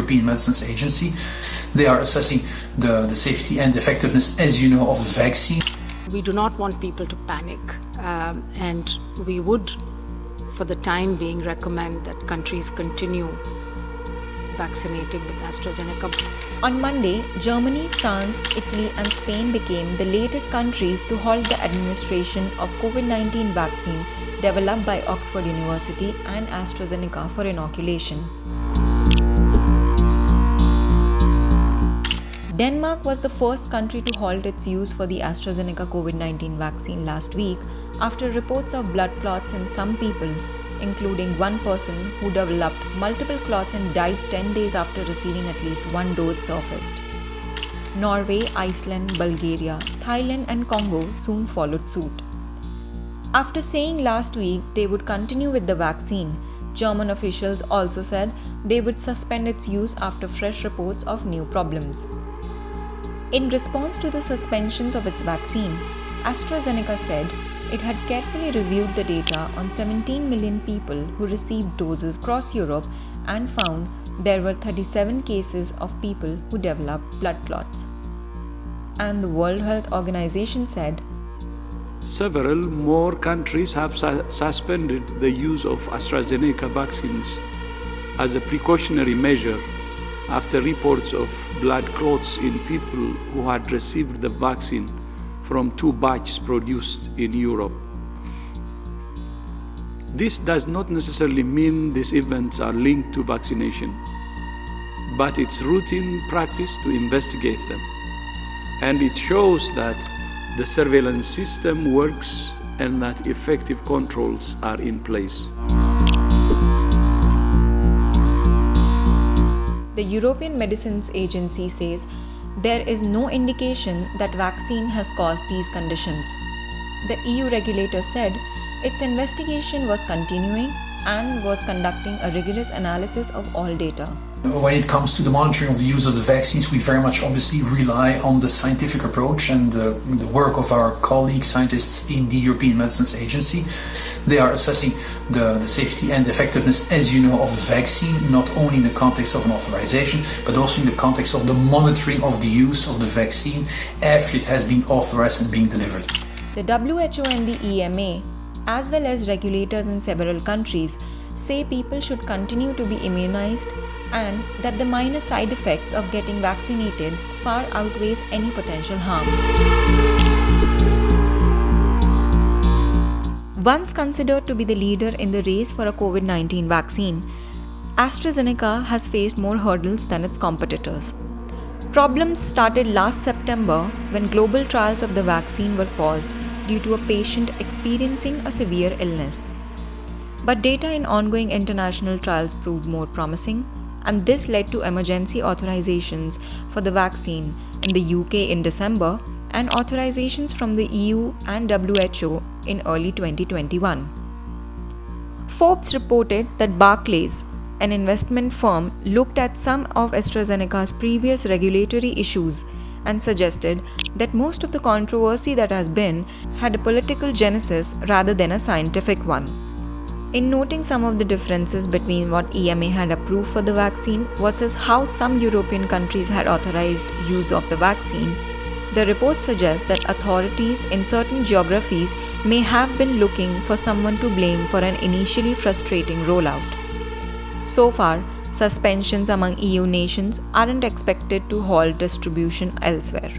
European Medicines Agency. They are assessing the safety and effectiveness, as you know, of the vaccine. We do not want people to panic, and we would, for the time being, recommend that countries continue vaccinating with AstraZeneca. On Monday, Germany, France, Italy and Spain became the latest countries to halt the administration of COVID-19 vaccine developed by Oxford University and AstraZeneca for inoculation. Denmark was the first country to halt its use for the AstraZeneca COVID-19 vaccine last week after reports of blood clots in some people, including one person who developed multiple clots and died 10 days after receiving at least one dose surfaced. Norway, Iceland, Bulgaria, Thailand and Congo soon followed suit. After saying last week they would continue with the vaccine, German officials also said they would suspend its use after fresh reports of new problems. In response to the suspensions of its vaccine, AstraZeneca said it had carefully reviewed the data on 17 million people who received doses across Europe and found there were 37 cases of people who developed blood clots. And the World Health Organization said, several more countries have suspended the use of AstraZeneca vaccines as a precautionary measure after reports of blood clots in people who had received the vaccine from 2 batches produced in Europe. This does not necessarily mean these events are linked to vaccination, but it's routine practice to investigate them. And it shows that the surveillance system works and that effective controls are in place. The European Medicines Agency says there is no indication that vaccine has caused these conditions. The EU regulator said its investigation was continuing and was conducting a rigorous analysis of all data. When it comes to the monitoring of the use of the vaccines, we very much obviously rely on the scientific approach and the work of our colleague scientists in the European Medicines Agency. They are assessing the safety and effectiveness, as you know, of the vaccine, not only in the context of an authorization, but also in the context of the monitoring of the use of the vaccine after it has been authorized and being delivered. The WHO and the EMA, as well as regulators in several countries, say people should continue to be immunized and that the minor side effects of getting vaccinated far outweighs any potential harm. Once considered to be the leader in the race for a COVID-19 vaccine, AstraZeneca has faced more hurdles than its competitors. Problems started last September when global trials of the vaccine were paused due to a patient experiencing a severe illness. But data in ongoing international trials proved more promising, and this led to emergency authorizations for the vaccine in the UK in December and authorizations from the EU and WHO in early 2021. Forbes reported that Barclays, an investment firm, looked at some of AstraZeneca's previous regulatory issues and suggested that most of the controversy that has been had a political genesis rather than a scientific one. In noting some of the differences between what EMA had approved for the vaccine versus how some European countries had authorized use of the vaccine, the report suggests that authorities in certain geographies may have been looking for someone to blame for an initially frustrating rollout. So far, suspensions among EU nations aren't expected to halt distribution elsewhere.